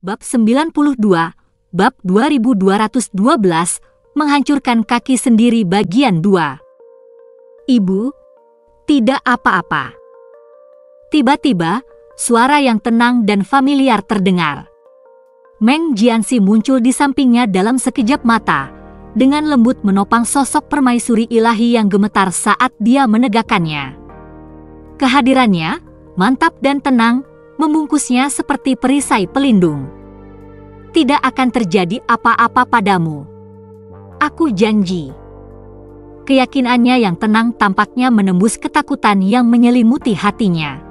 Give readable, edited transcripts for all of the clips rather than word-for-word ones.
Bab 92, Bab 2212, Menghancurkan Kaki Sendiri bagian 2. Ibu, tidak apa-apa. Tiba-tiba, suara yang tenang dan familiar terdengar. Meng Jianxi muncul di sampingnya dalam sekejap mata, dengan lembut menopang sosok permaisuri ilahi yang gemetar saat dia menegakkannya. Kehadirannya, mantap dan tenang, membungkusnya seperti perisai pelindung. Tidak akan terjadi apa-apa padamu. Aku janji. Keyakinannya yang tenang tampaknya menembus ketakutan yang menyelimuti hatinya.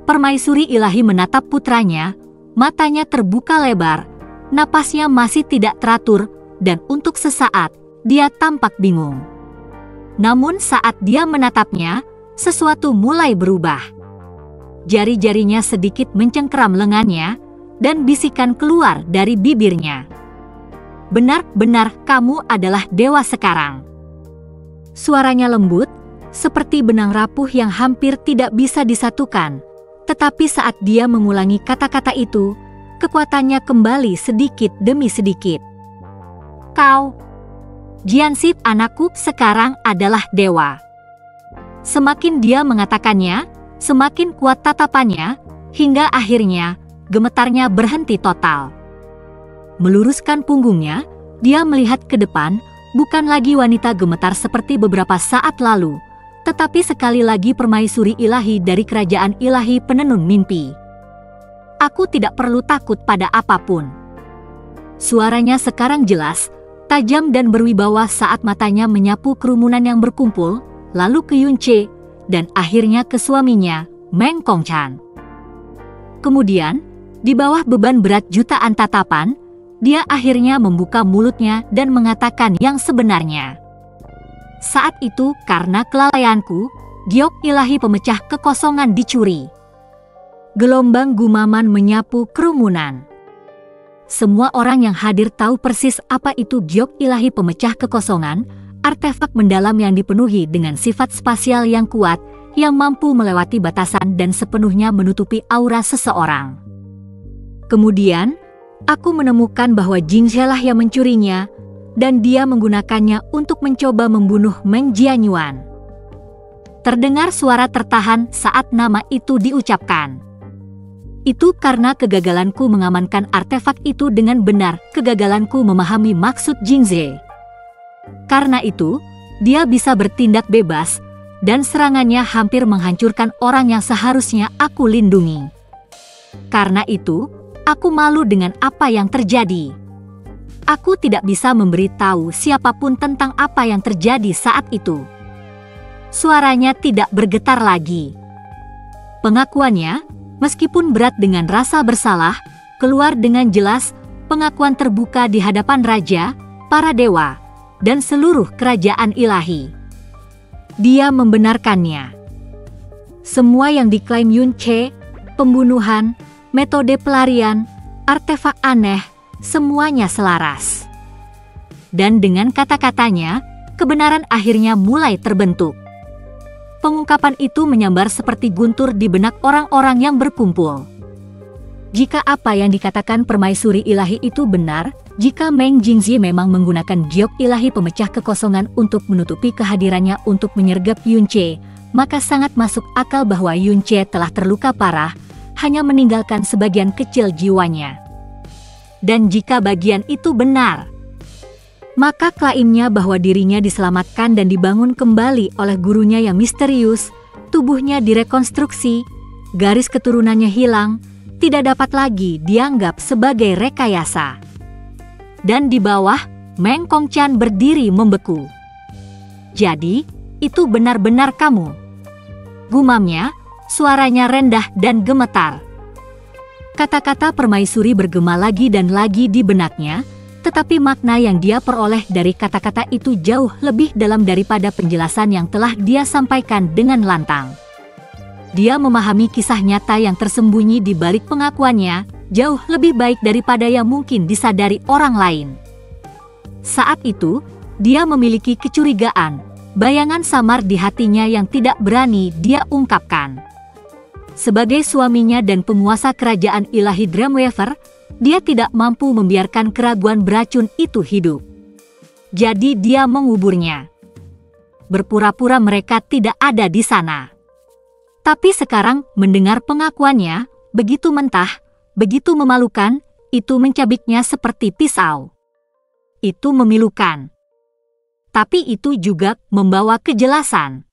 Permaisuri ilahi menatap putranya, matanya terbuka lebar, napasnya masih tidak teratur, dan untuk sesaat, dia tampak bingung. Namun saat dia menatapnya, sesuatu mulai berubah. Jari-jarinya sedikit mencengkeram lengannya, dan bisikan keluar dari bibirnya. Benar-benar kamu adalah dewa sekarang. Suaranya lembut, seperti benang rapuh yang hampir tidak bisa disatukan. Tetapi saat dia mengulangi kata-kata itu, kekuatannya kembali sedikit demi sedikit. Kau, Jianxi anakku sekarang adalah dewa. Semakin dia mengatakannya, semakin kuat tatapannya, hingga akhirnya gemetarnya berhenti total. Meluruskan punggungnya, dia melihat ke depan, bukan lagi wanita gemetar seperti beberapa saat lalu, tetapi sekali lagi permaisuri ilahi dari kerajaan ilahi penenun mimpi. Aku tidak perlu takut pada apapun. Suaranya sekarang jelas, tajam dan berwibawa saat matanya menyapu kerumunan yang berkumpul, lalu ke Yunche, dan akhirnya ke suaminya, Meng Kongchan. Kemudian, di bawah beban berat jutaan tatapan, dia akhirnya membuka mulutnya dan mengatakan yang sebenarnya. Saat itu, karena kelalaianku, giok ilahi pemecah kekosongan dicuri. Gelombang gumaman menyapu kerumunan. Semua orang yang hadir tahu persis apa itu giok ilahi pemecah kekosongan, artefak mendalam yang dipenuhi dengan sifat spasial yang kuat, yang mampu melewati batasan dan sepenuhnya menutupi aura seseorang. Kemudian, aku menemukan bahwa Jingzhe lah yang mencurinya, dan dia menggunakannya untuk mencoba membunuh Meng Jianyuan. Terdengar suara tertahan saat nama itu diucapkan. Itu karena kegagalanku mengamankan artefak itu dengan benar, kegagalanku memahami maksud Jingzhe. Karena itu, dia bisa bertindak bebas, dan serangannya hampir menghancurkan orang yang seharusnya aku lindungi. Karena itu, aku malu dengan apa yang terjadi. Aku tidak bisa memberitahu siapapun tentang apa yang terjadi saat itu. Suaranya tidak bergetar lagi. Pengakuannya, meskipun berat dengan rasa bersalah, keluar dengan jelas, pengakuan terbuka di hadapan raja, para dewa, dan seluruh kerajaan ilahi. Dia membenarkannya. Semua yang diklaim Yunche, pembunuhan, metode pelarian, artefak aneh, semuanya selaras. Dan dengan kata-katanya, kebenaran akhirnya mulai terbentuk. Pengungkapan itu menyambar seperti guntur di benak orang-orang yang berkumpul. Jika apa yang dikatakan permaisuri ilahi itu benar, jika Meng Jingzhi memang menggunakan giok ilahi pemecah kekosongan untuk menutupi kehadirannya untuk menyergap Yunche, maka sangat masuk akal bahwa Yunche telah terluka parah, hanya meninggalkan sebagian kecil jiwanya. Dan jika bagian itu benar, maka klaimnya bahwa dirinya diselamatkan dan dibangun kembali oleh gurunya yang misterius, tubuhnya direkonstruksi, garis keturunannya hilang, tidak dapat lagi dianggap sebagai rekayasa. Dan di bawah, Meng Kongchan berdiri membeku. Jadi, itu benar-benar kamu. Gumamnya, suaranya rendah dan gemetar. Kata-kata permaisuri bergema lagi dan lagi di benaknya, tetapi makna yang dia peroleh dari kata-kata itu jauh lebih dalam daripada penjelasan yang telah dia sampaikan dengan lantang. Dia memahami kisah nyata yang tersembunyi di balik pengakuannya, jauh lebih baik daripada yang mungkin disadari orang lain. Saat itu, dia memiliki kecurigaan, bayangan samar di hatinya yang tidak berani dia ungkapkan. Sebagai suaminya dan penguasa kerajaan ilahi Dreamweaver, dia tidak mampu membiarkan keraguan beracun itu hidup. Jadi dia menguburnya. Berpura-pura mereka tidak ada di sana. Tapi sekarang mendengar pengakuannya, begitu mentah, begitu memalukan, itu mencabiknya seperti pisau. Itu memilukan. Tapi itu juga membawa kejelasan.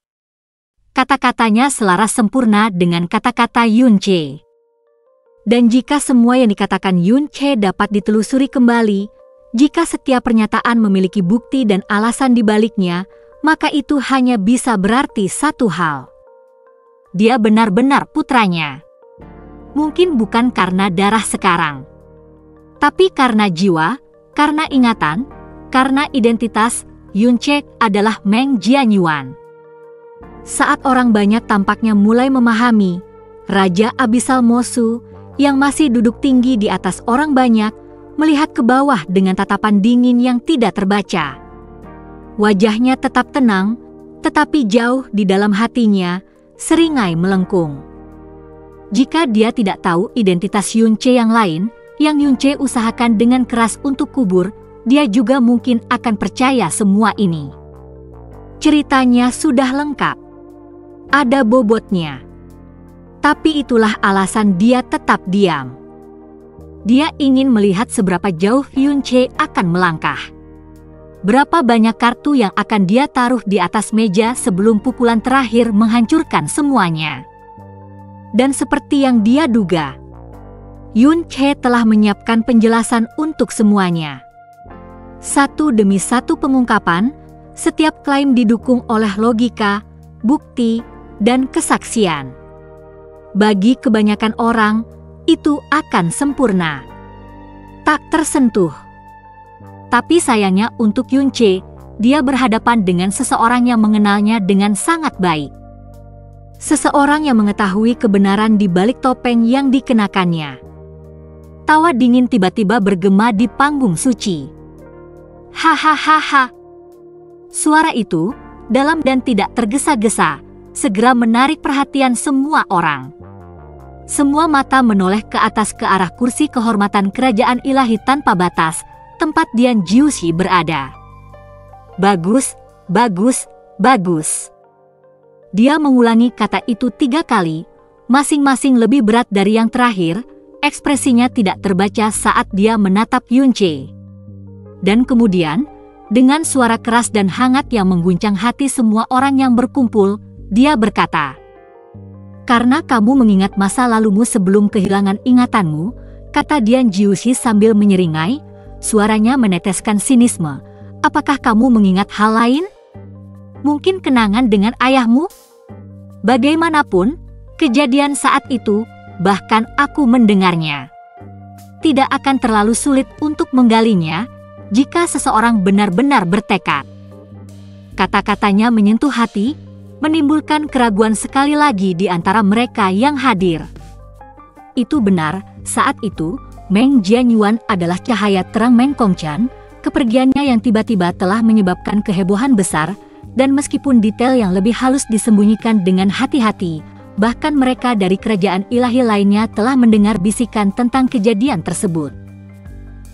Kata-katanya selaras sempurna dengan kata-kata Yun Che. Dan jika semua yang dikatakan Yun Che dapat ditelusuri kembali, jika setiap pernyataan memiliki bukti dan alasan di baliknya, maka itu hanya bisa berarti satu hal. Dia benar-benar putranya. Mungkin bukan karena darah sekarang, tapi karena jiwa, karena ingatan, karena identitas. Yun Che adalah Meng Jianyuan. Saat orang banyak tampaknya mulai memahami, Raja Abyssal Mosu yang masih duduk tinggi di atas orang banyak melihat ke bawah dengan tatapan dingin yang tidak terbaca. Wajahnya tetap tenang, tetapi jauh di dalam hatinya seringai melengkung. Jika dia tidak tahu identitas Yun Che yang lain, yang Yun Che usahakan dengan keras untuk kubur, dia juga mungkin akan percaya semua ini. Ceritanya sudah lengkap. Ada bobotnya. Tapi itulah alasan dia tetap diam. Dia ingin melihat seberapa jauh Yun Che akan melangkah. Berapa banyak kartu yang akan dia taruh di atas meja sebelum pukulan terakhir menghancurkan semuanya. Dan seperti yang dia duga, Yun Che telah menyiapkan penjelasan untuk semuanya. Satu demi satu pengungkapan, setiap klaim didukung oleh logika, bukti, dan kesaksian. Bagi kebanyakan orang, itu akan sempurna, tak tersentuh. Tapi sayangnya untuk Yun Che, dia berhadapan dengan seseorang yang mengenalnya dengan sangat baik. Seseorang yang mengetahui kebenaran di balik topeng yang dikenakannya. Tawa dingin tiba-tiba bergema di panggung suci. Hahaha. Suara itu, dalam dan tidak tergesa-gesa, segera menarik perhatian semua orang. Semua mata menoleh ke atas ke arah kursi kehormatan kerajaan ilahi tanpa batas, tempat Dian Jiushi berada. Bagus, bagus, bagus. Dia mengulangi kata itu 3 kali, masing-masing lebih berat dari yang terakhir. Ekspresinya tidak terbaca saat dia menatap Yun Che. Dan kemudian, dengan suara keras dan hangat yang mengguncang hati semua orang yang berkumpul, dia berkata, "Karena kamu mengingat masa lalumu sebelum kehilangan ingatanmu," kata Dian Jiushi sambil menyeringai, suaranya meneteskan sinisme. "Apakah kamu mengingat hal lain? Mungkin kenangan dengan ayahmu? Bagaimanapun, kejadian saat itu, bahkan aku mendengarnya. Tidak akan terlalu sulit untuk menggalinya jika seseorang benar-benar bertekad." Kata-katanya menyentuh hati, menimbulkan keraguan sekali lagi di antara mereka yang hadir. Itu benar, saat itu, Meng Jianyuan adalah cahaya terang Meng Kongchan. Kepergiannya yang tiba-tiba telah menyebabkan kehebohan besar, dan meskipun detail yang lebih halus disembunyikan dengan hati-hati, bahkan mereka dari kerajaan ilahi lainnya telah mendengar bisikan tentang kejadian tersebut.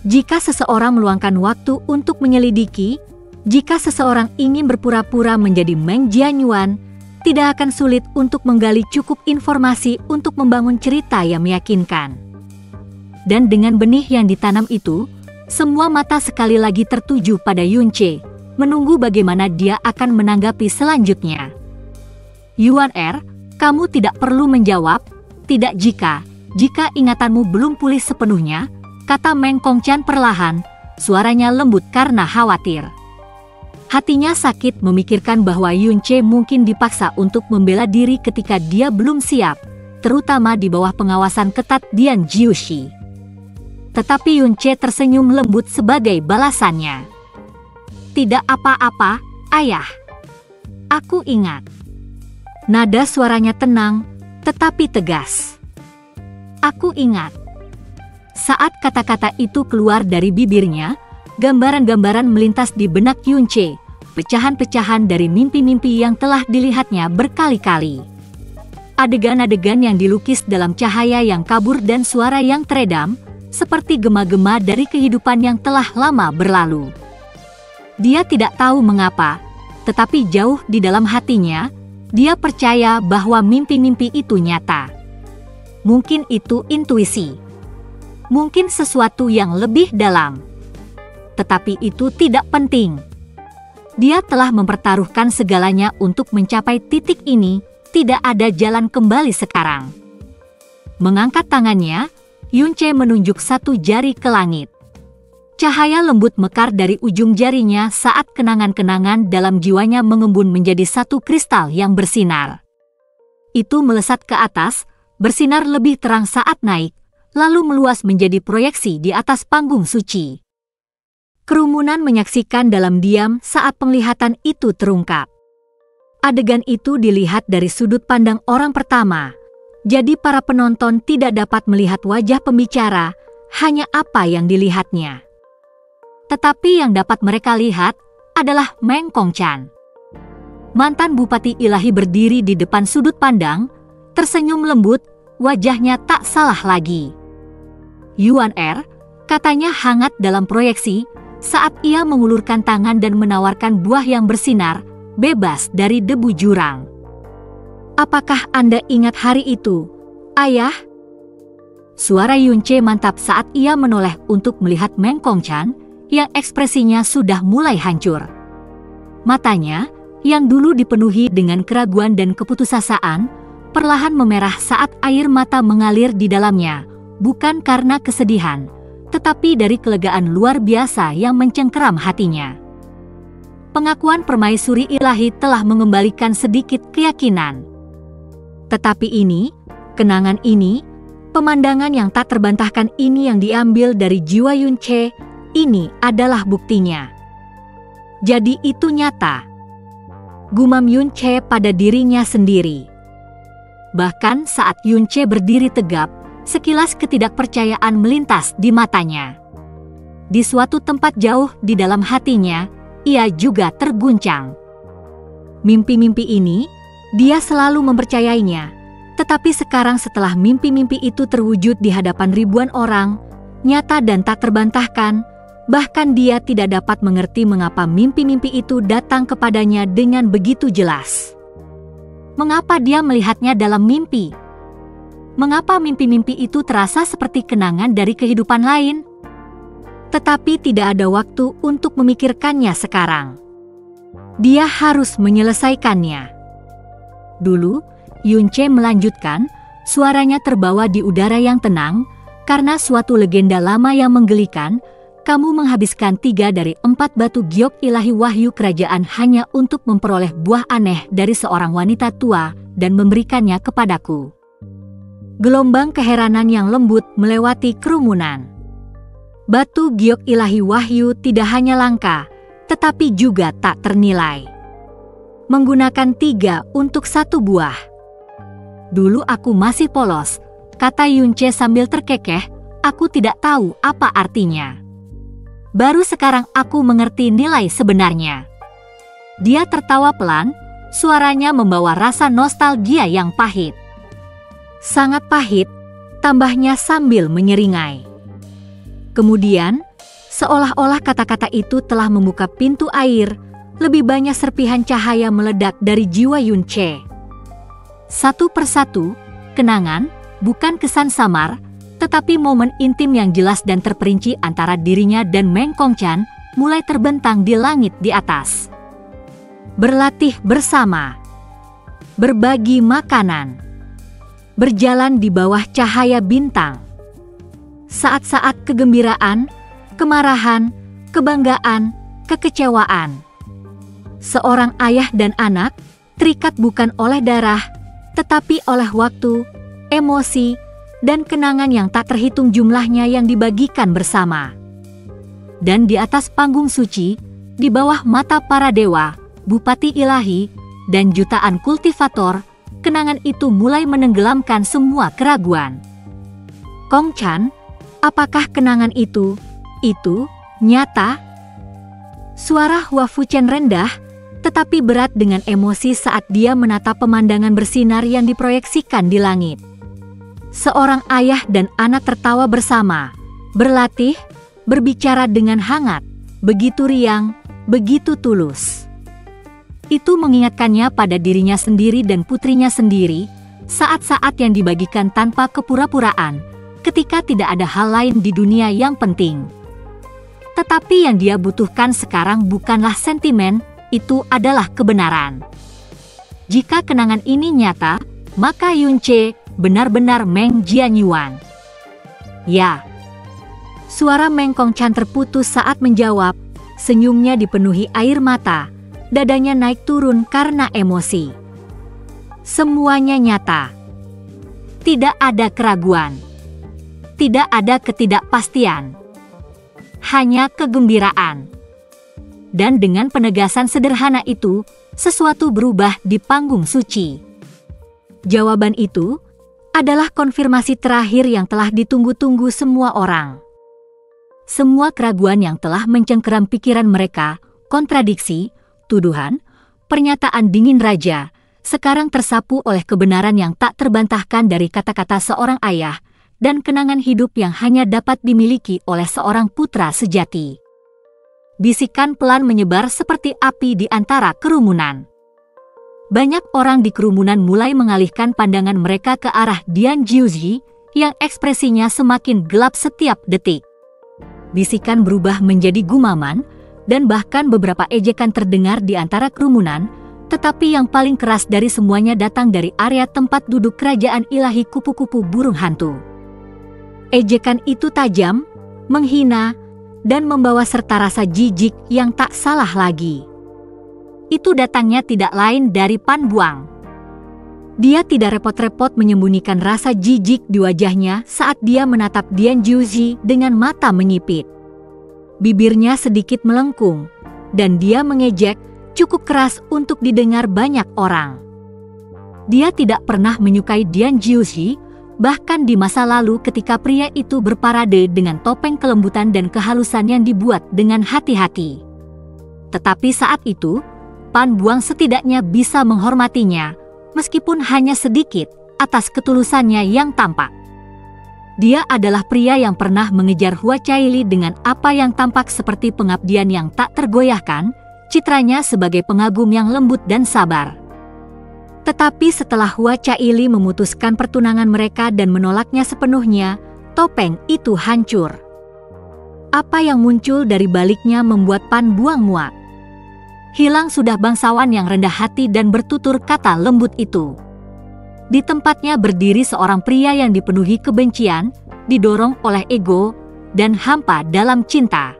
Jika seseorang meluangkan waktu untuk menyelidiki, jika seseorang ingin berpura-pura menjadi Meng Jianyuan, tidak akan sulit untuk menggali cukup informasi untuk membangun cerita yang meyakinkan. Dan dengan benih yang ditanam itu, semua mata sekali lagi tertuju pada Yun Che, menunggu bagaimana dia akan menanggapi selanjutnya. "Yuan kamu tidak perlu menjawab, tidak jika ingatanmu belum pulih sepenuhnya," kata Meng Kongchan perlahan, suaranya lembut karena khawatir. Hatinya sakit memikirkan bahwa Yun Che mungkin dipaksa untuk membela diri ketika dia belum siap, terutama di bawah pengawasan ketat Dian Jiushi. Tetapi Yun Che tersenyum lembut sebagai balasannya. "Tidak apa-apa, ayah. Aku ingat." Nada suaranya tenang, tetapi tegas. "Aku ingat." Saat kata-kata itu keluar dari bibirnya, gambaran-gambaran melintas di benak Yun Che, pecahan-pecahan dari mimpi-mimpi yang telah dilihatnya berkali-kali. Adegan-adegan yang dilukis dalam cahaya yang kabur dan suara yang teredam, seperti gema-gema dari kehidupan yang telah lama berlalu. Dia tidak tahu mengapa, tetapi jauh di dalam hatinya, dia percaya bahwa mimpi-mimpi itu nyata. Mungkin itu intuisi. Mungkin sesuatu yang lebih dalam. Tetapi itu tidak penting. Dia telah mempertaruhkan segalanya untuk mencapai titik ini, tidak ada jalan kembali sekarang. Mengangkat tangannya, Yunche menunjuk satu jari ke langit. Cahaya lembut mekar dari ujung jarinya saat kenangan-kenangan dalam jiwanya mengembun menjadi satu kristal yang bersinar. Itu melesat ke atas, bersinar lebih terang saat naik, lalu meluas menjadi proyeksi di atas panggung suci. Kerumunan menyaksikan dalam diam saat penglihatan itu terungkap. Adegan itu dilihat dari sudut pandang orang pertama, jadi para penonton tidak dapat melihat wajah pembicara, hanya apa yang dilihatnya. Tetapi yang dapat mereka lihat adalah Meng Kongchan. Mantan Bupati Ilahi berdiri di depan sudut pandang, tersenyum lembut, wajahnya tak salah lagi. Yuan Er, katanya hangat dalam proyeksi, saat ia mengulurkan tangan dan menawarkan buah yang bersinar, bebas dari debu jurang. Apakah Anda ingat hari itu, Ayah? Suara Yunche mantap saat ia menoleh untuk melihat Meng Kongchan, yang ekspresinya sudah mulai hancur. Matanya, yang dulu dipenuhi dengan keraguan dan keputusasaan, perlahan memerah saat air mata mengalir di dalamnya, bukan karena kesedihan, tetapi dari kelegaan luar biasa yang mencengkeram hatinya. Pengakuan permaisuri ilahi telah mengembalikan sedikit keyakinan. Tetapi ini, kenangan ini, pemandangan yang tak terbantahkan ini yang diambil dari jiwa Yunche, ini adalah buktinya. Jadi itu nyata. Gumam Yunche pada dirinya sendiri. Bahkan saat Yunche berdiri tegap, sekilas ketidakpercayaan melintas di matanya. Di suatu tempat jauh di dalam hatinya, ia juga terguncang. Mimpi-mimpi ini, dia selalu mempercayainya. Tetapi sekarang setelah mimpi-mimpi itu terwujud di hadapan ribuan orang, nyata dan tak terbantahkan, bahkan dia tidak dapat mengerti mengapa mimpi-mimpi itu datang kepadanya dengan begitu jelas. Mengapa dia melihatnya dalam mimpi? Mengapa mimpi-mimpi itu terasa seperti kenangan dari kehidupan lain? Tetapi tidak ada waktu untuk memikirkannya sekarang. Dia harus menyelesaikannya. Dulu, Yunche melanjutkan, suaranya terbawa di udara yang tenang, karena suatu legenda lama yang menggelikan, kamu menghabiskan 3 dari 4 batu giok ilahi wahyu kerajaan hanya untuk memperoleh buah aneh dari seorang wanita tua dan memberikannya kepadaku. Gelombang keheranan yang lembut melewati kerumunan. Batu giok ilahi wahyu tidak hanya langka, tetapi juga tak ternilai. Menggunakan 3 untuk 1 buah. Dulu aku masih polos, kata Yunche sambil terkekeh, aku tidak tahu apa artinya. Baru sekarang aku mengerti nilai sebenarnya. Dia tertawa pelan, suaranya membawa rasa nostalgia yang pahit. Sangat pahit, tambahnya sambil menyeringai. Kemudian, seolah-olah kata-kata itu telah membuka pintu air, lebih banyak serpihan cahaya meledak dari jiwa Yunche. Satu persatu, kenangan, bukan kesan samar, tetapi momen intim yang jelas dan terperinci antara dirinya dan Meng Kongchan mulai terbentang di langit di atas. Berlatih bersama, berbagi makanan, berjalan di bawah cahaya bintang. Saat-saat kegembiraan, kemarahan, kebanggaan, kekecewaan. Seorang ayah dan anak, terikat bukan oleh darah, tetapi oleh waktu, emosi, dan kenangan yang tak terhitung jumlahnya yang dibagikan bersama. Dan di atas panggung suci, di bawah mata para dewa, bupati ilahi, dan jutaan kultivator, kenangan itu mulai menenggelamkan semua keraguan. Kongchan, apakah kenangan itu nyata? Suara Hua Fuchen rendah, tetapi berat dengan emosi saat dia menatap pemandangan bersinar yang diproyeksikan di langit. Seorang ayah dan anak tertawa bersama, berlatih, berbicara dengan hangat, begitu riang, begitu tulus. Itu mengingatkannya pada dirinya sendiri dan putrinya sendiri, saat-saat yang dibagikan tanpa kepura-puraan, ketika tidak ada hal lain di dunia yang penting. Tetapi yang dia butuhkan sekarang bukanlah sentimen, itu adalah kebenaran. Jika kenangan ini nyata, maka Yunche benar-benar Meng Jianyuan. Ya. Suara Meng Kongchan terputus saat menjawab, senyumnya dipenuhi air mata, dadanya naik turun karena emosi. Semuanya nyata. Tidak ada keraguan. Tidak ada ketidakpastian. Hanya kegembiraan. Dan dengan penegasan sederhana itu, sesuatu berubah di panggung suci. Jawaban itu adalah konfirmasi terakhir yang telah ditunggu-tunggu semua orang. Semua keraguan yang telah mencengkeram pikiran mereka, kontradiksi, tuduhan, pernyataan dingin raja, sekarang tersapu oleh kebenaran yang tak terbantahkan dari kata-kata seorang ayah, dan kenangan hidup yang hanya dapat dimiliki oleh seorang putra sejati. Bisikan pelan menyebar seperti api di antara kerumunan. Banyak orang di kerumunan mulai mengalihkan pandangan mereka ke arah Dian Jiuzi, yang ekspresinya semakin gelap setiap detik. Bisikan berubah menjadi gumaman, dan bahkan beberapa ejekan terdengar di antara kerumunan, tetapi yang paling keras dari semuanya datang dari area tempat duduk kerajaan ilahi kupu-kupu burung hantu. Ejekan itu tajam, menghina, dan membawa serta rasa jijik yang tak salah lagi. Itu datangnya tidak lain dari Pan Buang. Dia tidak repot-repot menyembunyikan rasa jijik di wajahnya saat dia menatap Dian Jiuzi dengan mata menyipit. Bibirnya sedikit melengkung, dan dia mengejek cukup keras untuk didengar banyak orang. Dia tidak pernah menyukai Dian Jiuzi, bahkan di masa lalu ketika pria itu berparade dengan topeng kelembutan dan kehalusan yang dibuat dengan hati-hati. Tetapi saat itu, Pan Buang setidaknya bisa menghormatinya, meskipun hanya sedikit, atas ketulusannya yang tampak. Dia adalah pria yang pernah mengejar Hua Caili dengan apa yang tampak seperti pengabdian yang tak tergoyahkan, citranya sebagai pengagum yang lembut dan sabar. Tetapi setelah Hua Caili memutuskan pertunangan mereka dan menolaknya sepenuhnya, topeng itu hancur. Apa yang muncul dari baliknya membuat Pan Buang muak. Hilang sudah bangsawan yang rendah hati dan bertutur kata lembut itu. Di tempatnya berdiri seorang pria yang dipenuhi kebencian, didorong oleh ego, dan hampa dalam cinta.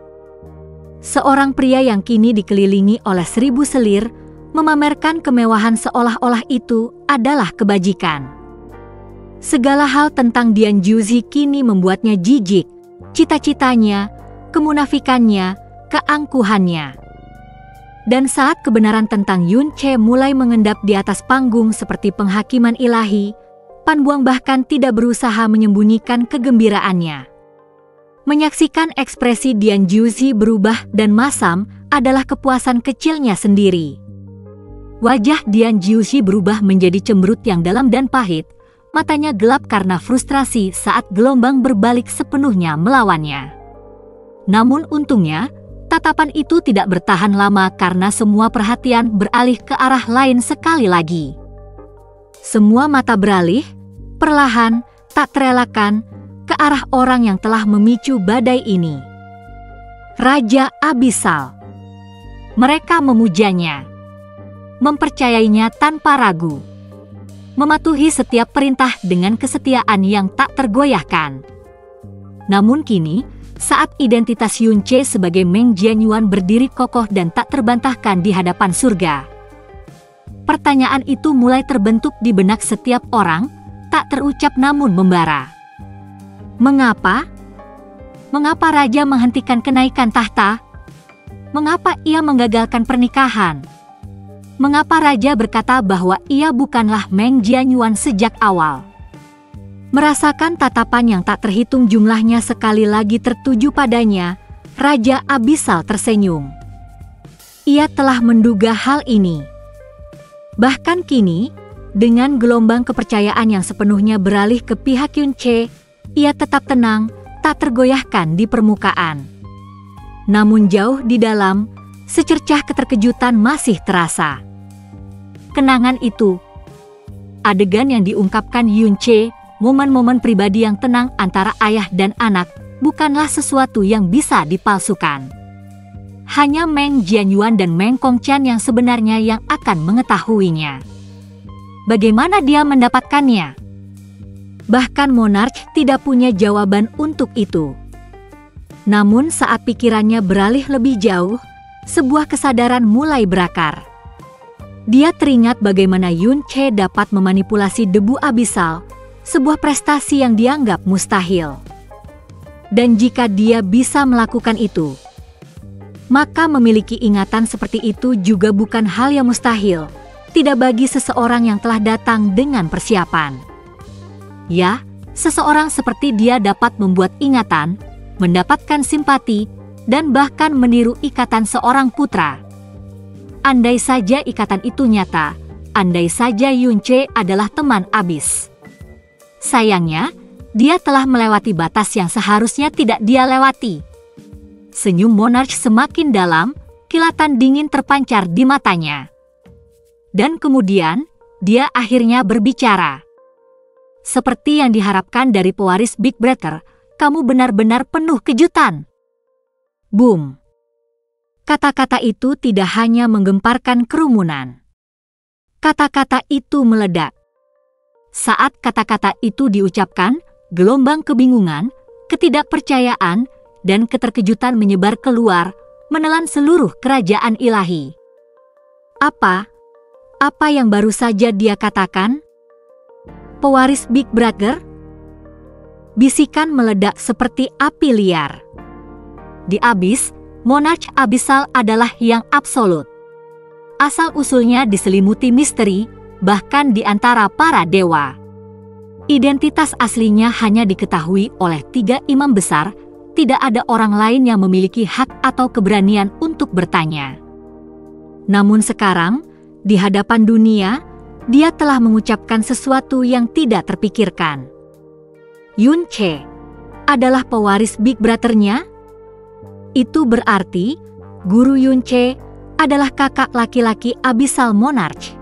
Seorang pria yang kini dikelilingi oleh 1000 selir, memamerkan kemewahan seolah-olah itu adalah kebajikan. Segala hal tentang Dian Jiuzi kini membuatnya jijik, cita-citanya, kemunafikannya, keangkuhannya. Dan saat kebenaran tentang Yunche mulai mengendap di atas panggung seperti penghakiman ilahi, Pan Buang bahkan tidak berusaha menyembunyikan kegembiraannya. Menyaksikan ekspresi Dian Jiuzi berubah dan masam adalah kepuasan kecilnya sendiri. Wajah Dian Jiuzi berubah menjadi cemberut yang dalam dan pahit, matanya gelap karena frustrasi saat gelombang berbalik sepenuhnya melawannya. Namun untungnya, tatapan itu tidak bertahan lama karena semua perhatian beralih ke arah lain sekali lagi. Semua mata beralih, perlahan, tak terelakkan, ke arah orang yang telah memicu badai ini. Raja Abisal. Mereka memujanya, mempercayainya tanpa ragu, mematuhi setiap perintah dengan kesetiaan yang tak tergoyahkan. Namun kini, saat identitas Yunche sebagai Meng Jianyuan berdiri kokoh dan tak terbantahkan di hadapan surga, pertanyaan itu mulai terbentuk di benak setiap orang, tak terucap namun membara. Mengapa? Mengapa raja menghentikan kenaikan tahta? Mengapa ia menggagalkan pernikahan? Mengapa raja berkata bahwa ia bukanlah Meng Jianyuan sejak awal? Merasakan tatapan yang tak terhitung jumlahnya sekali lagi tertuju padanya, Raja Abisal tersenyum. ia telah menduga hal ini. Bahkan kini, dengan gelombang kepercayaan yang sepenuhnya beralih ke pihak Yun Che, ia tetap tenang, tak tergoyahkan di permukaan. Namun jauh di dalam, secercah keterkejutan masih terasa. Kenangan itu, adegan yang diungkapkan Yun Che, momen-momen pribadi yang tenang antara ayah dan anak, bukanlah sesuatu yang bisa dipalsukan. Hanya Meng Jianyuan dan Meng Kongqian yang sebenarnya yang akan mengetahuinya. Bagaimana dia mendapatkannya? Bahkan monarch tidak punya jawaban untuk itu. Namun saat pikirannya beralih lebih jauh, sebuah kesadaran mulai berakar. Dia teringat bagaimana Yun Che dapat memanipulasi debu abisal, sebuah prestasi yang dianggap mustahil. Dan jika dia bisa melakukan itu, maka memiliki ingatan seperti itu juga bukan hal yang mustahil, tidak bagi seseorang yang telah datang dengan persiapan. Ya, seseorang seperti dia dapat membuat ingatan, mendapatkan simpati, dan bahkan meniru ikatan seorang putra. Andai saja ikatan itu nyata, andai saja Yun Che adalah teman abis. Sayangnya, dia telah melewati batas yang seharusnya tidak dia lewati. Senyum monarch semakin dalam, kilatan dingin terpancar di matanya. Dan kemudian, dia akhirnya berbicara. Seperti yang diharapkan dari pewaris Big Brother, kamu benar-benar penuh kejutan. Boom. Kata-kata itu tidak hanya menggemparkan kerumunan. Kata-kata itu meledak. Saat kata-kata itu diucapkan, gelombang kebingungan, ketidakpercayaan, dan keterkejutan menyebar keluar, menelan seluruh kerajaan ilahi. Apa yang baru saja dia katakan? Pewaris Big Brother? Bisikan meledak seperti api liar. Di abis, monarch abisal adalah yang absolut. Asal-usulnya diselimuti misteri, bahkan di antara para dewa. Identitas aslinya hanya diketahui oleh 3 imam besar, tidak ada orang lain yang memiliki hak atau keberanian untuk bertanya. Namun sekarang, di hadapan dunia, dia telah mengucapkan sesuatu yang tidak terpikirkan. Yun Che adalah pewaris Big Brother-nya? Itu berarti, Guru Yun Che adalah kakak laki-laki Abyssal Monarch.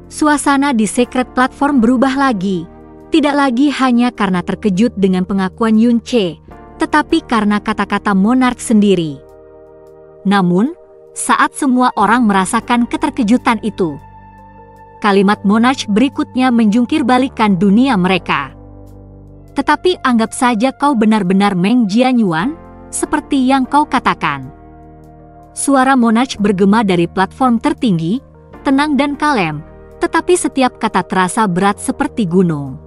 Suasana di Secret Platform berubah lagi, tidak lagi hanya karena terkejut dengan pengakuan Yun Che, tetapi karena kata-kata monark sendiri. Namun, saat semua orang merasakan keterkejutan itu, kalimat monarch berikutnya menjungkir balikan dunia mereka. Tetapi anggap saja kau benar-benar Meng Jianyuan, seperti yang kau katakan. Suara monarch bergema dari platform tertinggi, tenang dan kalem, tetapi setiap kata terasa berat seperti gunung.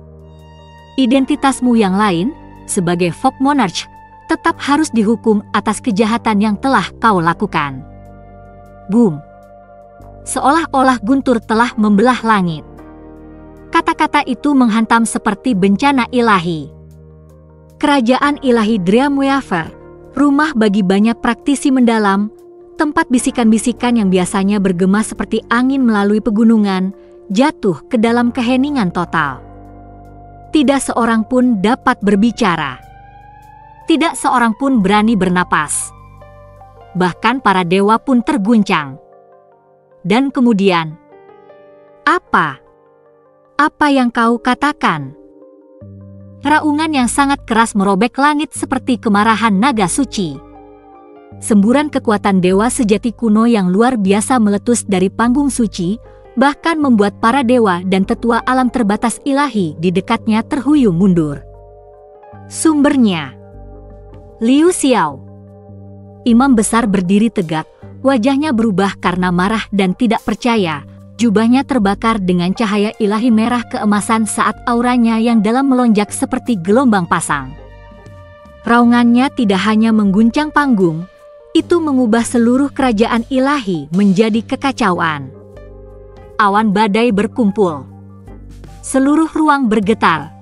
Identitasmu yang lain, sebagai Folk Monarch, tetap harus dihukum atas kejahatan yang telah kau lakukan. Boom. Seolah-olah guntur telah membelah langit. Kata-kata itu menghantam seperti bencana ilahi. Kerajaan ilahi Dreamweaver, rumah bagi banyak praktisi mendalam, tempat bisikan-bisikan yang biasanya bergema seperti angin melalui pegunungan, jatuh ke dalam keheningan total. Tidak seorang pun dapat berbicara. Tidak seorang pun berani bernapas. Bahkan para dewa pun terguncang. Dan kemudian, apa yang kau katakan? Raungan yang sangat keras merobek langit seperti kemarahan naga suci. Semburan kekuatan dewa sejati kuno yang luar biasa meletus dari panggung suci, bahkan membuat para dewa dan tetua alam terbatas ilahi di dekatnya terhuyung mundur. Sumbernya Liu Xiao. Imam besar berdiri tegak, wajahnya berubah karena marah dan tidak percaya. Jubahnya terbakar dengan cahaya ilahi merah keemasan saat auranya yang dalam melonjak seperti gelombang pasang. Raungannya tidak hanya mengguncang panggung, itu mengubah seluruh kerajaan ilahi menjadi kekacauan. Awan badai berkumpul. Seluruh ruang bergetar.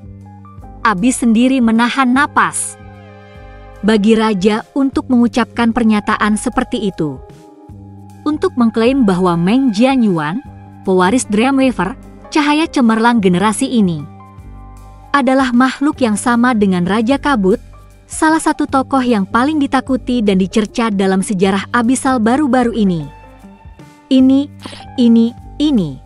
Abis sendiri menahan napas. Bagi raja untuk mengucapkan pernyataan seperti itu, untuk mengklaim bahwa Meng Jianyuan, pewaris Dreamweaver, cahaya cemerlang generasi ini, adalah makhluk yang sama dengan Raja Kabut, salah satu tokoh yang paling ditakuti dan dicerca dalam sejarah abisal baru-baru ini. Ini.